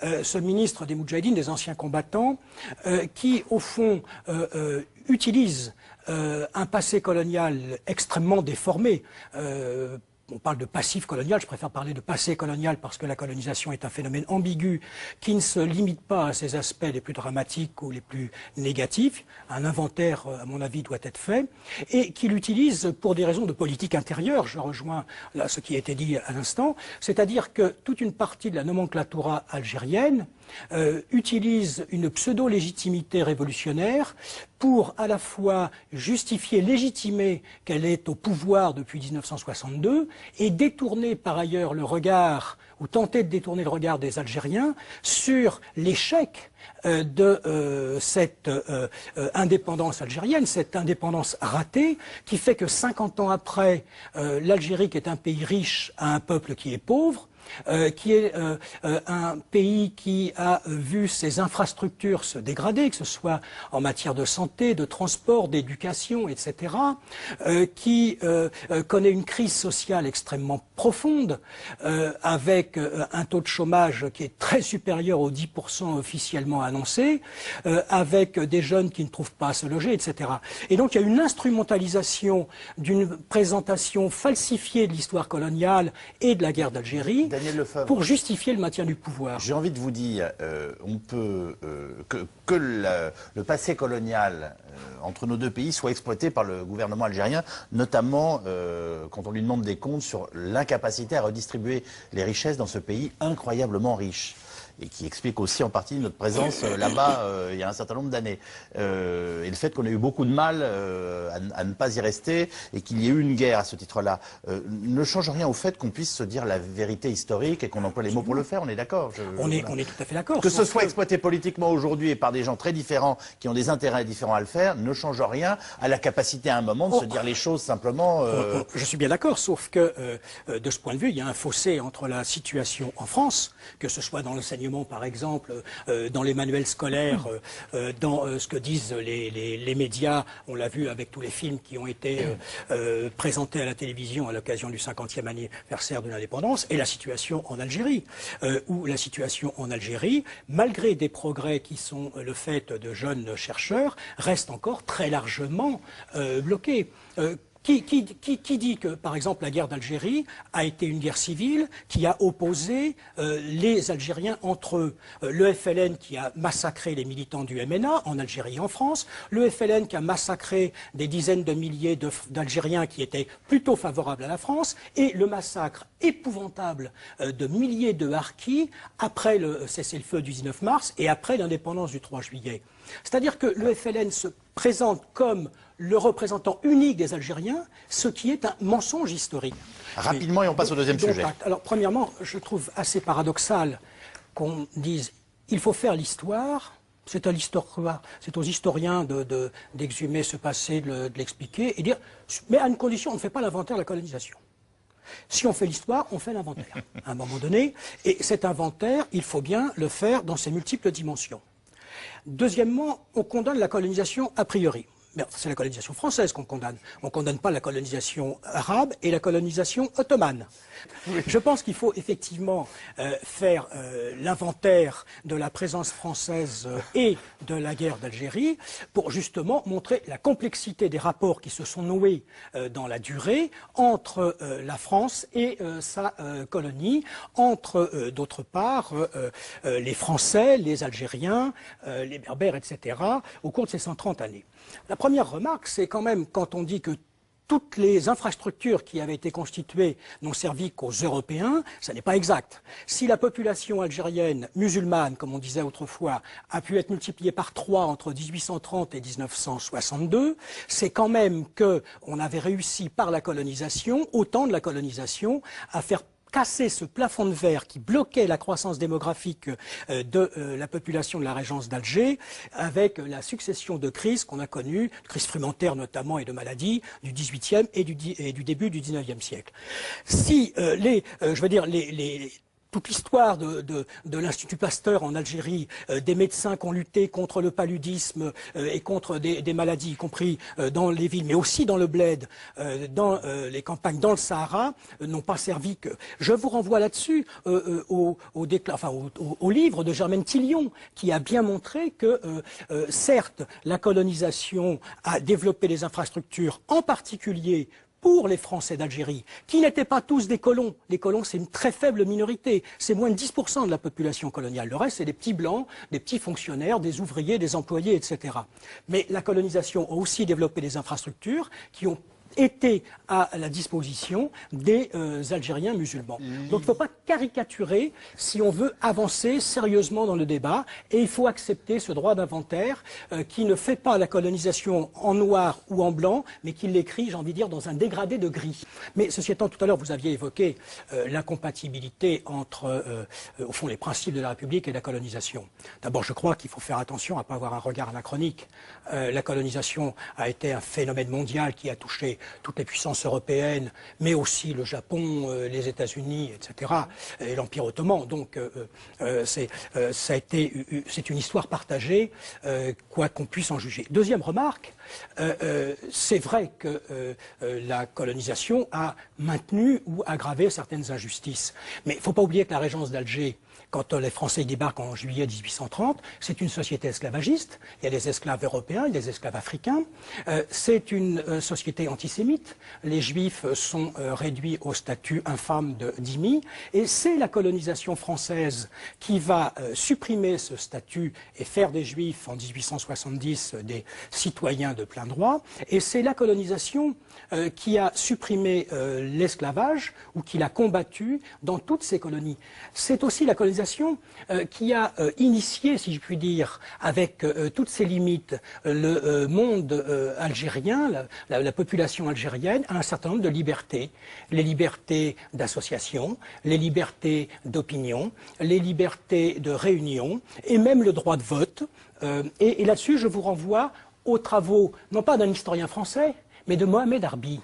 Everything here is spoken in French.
ce ministre des Moudjahidines, des anciens combattants, qui, au fond, utilise un passé colonial extrêmement déformé. On parle de passif colonial, je préfère parler de passé colonial parce que la colonisation est un phénomène ambigu qui ne se limite pas à ses aspects les plus dramatiques ou les plus négatifs. Un inventaire, à mon avis, doit être fait et qu'il utilise pour des raisons de politique intérieure. Je rejoins là ce qui a été dit à l'instant, c'est-à-dire que toute une partie de la nomenclatura algérienne utilise une pseudo-légitimité révolutionnaire pour à la fois justifier, légitimer qu'elle est au pouvoir depuis 1962 et détourner par ailleurs le regard, ou tenter de détourner le regard des Algériens sur l'échec de cette indépendance algérienne, cette indépendance ratée, qui fait que 50 ans après, l'Algérie, qui est un pays riche, a un peuple qui est pauvre, qui est un pays qui a vu ses infrastructures se dégrader, que ce soit en matière de santé, de transport, d'éducation, etc., qui connaît une crise sociale extrêmement profonde, avec un taux de chômage qui est très supérieur aux 10% officiellement annoncés, avec des jeunes qui ne trouvent pas à se loger, etc. Et donc il y a une instrumentalisation d'une présentation falsifiée de l'histoire coloniale et de la guerre d'Algérie, pour justifier le maintien du pouvoir. J'ai envie de vous dire, on peut que le passé colonial entre nos deux pays soit exploité par le gouvernement algérien, notamment quand on lui demande des comptes sur l'incapacité à redistribuer les richesses dans ce pays incroyablement riche. Et qui explique aussi en partie notre présence là-bas il y a un certain nombre d'années. Et le fait qu'on ait eu beaucoup de mal à ne pas y rester et qu'il y ait eu une guerre à ce titre-là ne change rien au fait qu'on puisse se dire la vérité historique et qu'on emploie les mots pour le faire, on est d'accord. On est tout à fait d'accord. Que ce soit exploité politiquement aujourd'hui et par des gens très différents qui ont des intérêts différents à le faire ne change rien à la capacité à un moment de se dire les choses simplement... Je suis bien d'accord, sauf que de ce point de vue, il y a un fossé entre la situation en France, que ce soit dans l'enseignement par exemple, dans les manuels scolaires, dans ce que disent les médias, on l'a vu avec tous les films qui ont été présentés à la télévision à l'occasion du 50e anniversaire de l'indépendance, et la situation en Algérie, où la situation en Algérie, malgré des progrès qui sont le fait de jeunes chercheurs, reste encore très largement bloquée. Qui dit que, par exemple, la guerre d'Algérie a été une guerre civile qui a opposé les Algériens entre eux? Le FLN qui a massacré les militants du MNA en Algérie et en France, le FLN qui a massacré des dizaines de milliers d'Algériens qui étaient plutôt favorables à la France, et le massacre épouvantable de milliers de harkis après le cessez-le-feu du 19 mars et après l'indépendance du 3 juillet. C'est-à-dire que le FLN se présente comme le représentant unique des Algériens, ce qui est un mensonge historique. Rapidement, et on passe au deuxième sujet. Alors, premièrement, je trouve assez paradoxal qu'on dise il faut faire l'histoire. C'est aux historiens d'exhumer ce passé, de l'expliquer et dire mais à une condition, on ne fait pas l'inventaire de la colonisation. Si on fait l'histoire, on fait l'inventaire à un moment donné, et cet inventaire, il faut bien le faire dans ses multiples dimensions. Deuxièmement, on condamne la colonisation a priori. C'est la colonisation française qu'on condamne. On ne condamne pas la colonisation arabe et la colonisation ottomane. Oui. Je pense qu'il faut effectivement faire l'inventaire de la présence française et de la guerre d'Algérie pour justement montrer la complexité des rapports qui se sont noués dans la durée entre la France et sa colonie, entre d'autre part les Français, les Algériens, les Berbères, etc. au cours de ces 130 années. La première remarque, c'est quand même quand on dit que toutes les infrastructures qui avaient été constituées n'ont servi qu'aux Européens, ça n'est pas exact. Si la population algérienne musulmane, comme on disait autrefois, a pu être multipliée par 3 entre 1830 et 1962, c'est quand même qu'on avait réussi par la colonisation, au temps de la colonisation, à faire casser ce plafond de verre qui bloquait la croissance démographique de la population de la régence d'Alger, avec la succession de crises qu'on a connues, de crises frumentaires notamment et de maladies du XVIIIe et du début du XIXe siècle. Si toute l'histoire de l'Institut Pasteur en Algérie, des médecins qui ont lutté contre le paludisme et contre des maladies, y compris dans les villes, mais aussi dans le bled, dans les campagnes, dans le Sahara, n'ont pas servi que. Je vous renvoie là-dessus au livre de Germaine Tillion, qui a bien montré que, certes, la colonisation a développé les infrastructures, en particulier pour les Français d'Algérie, qui n'étaient pas tous des colons. Les colons, c'est une très faible minorité. C'est moins de 10% de la population coloniale. Le reste, c'est des petits blancs, des petits fonctionnaires, des ouvriers, des employés, etc. Mais la colonisation a aussi développé des infrastructures qui ont été à la disposition des Algériens musulmans. Donc il ne faut pas caricaturer si on veut avancer sérieusement dans le débat, et il faut accepter ce droit d'inventaire qui ne fait pas la colonisation en noir ou en blanc, mais qui l'écrit, j'ai envie de dire, dans un dégradé de gris. Mais ceci étant, tout à l'heure, vous aviez évoqué l'incompatibilité entre, au fond, les principes de la République et la colonisation. D'abord, je crois qu'il faut faire attention à ne pas avoir un regard anachronique. La colonisation a été un phénomène mondial qui a touché toutes les puissances européennes, mais aussi le Japon, les États-Unis, etc., et l'Empire ottoman. Donc, c'est une histoire partagée, quoi qu'on puisse en juger. Deuxième remarque, c'est vrai que la colonisation a maintenu ou aggravé certaines injustices. Mais il ne faut pas oublier que la régence d'Alger, quand les Français débarquent en juillet 1830, c'est une société esclavagiste. Il y a des esclaves européens, il y a des esclaves africains. C'est une société antisémite. Les Juifs sont réduits au statut infâme de dhimmi. Et c'est la colonisation française qui va supprimer ce statut et faire des Juifs en 1870 des citoyens de plein droit. Et c'est la colonisation qui a supprimé l'esclavage ou qui l'a combattu dans toutes ces colonies. C'est aussi la colonisation qui a initié, si je puis dire, avec toutes ses limites, le monde algérien, la population algérienne, à un certain nombre de libertés. Les libertés d'association, les libertés d'opinion, les libertés de réunion, et même le droit de vote. Et là-dessus, je vous renvoie aux travaux, non pas d'un historien français, mais de Mohamed Harbi.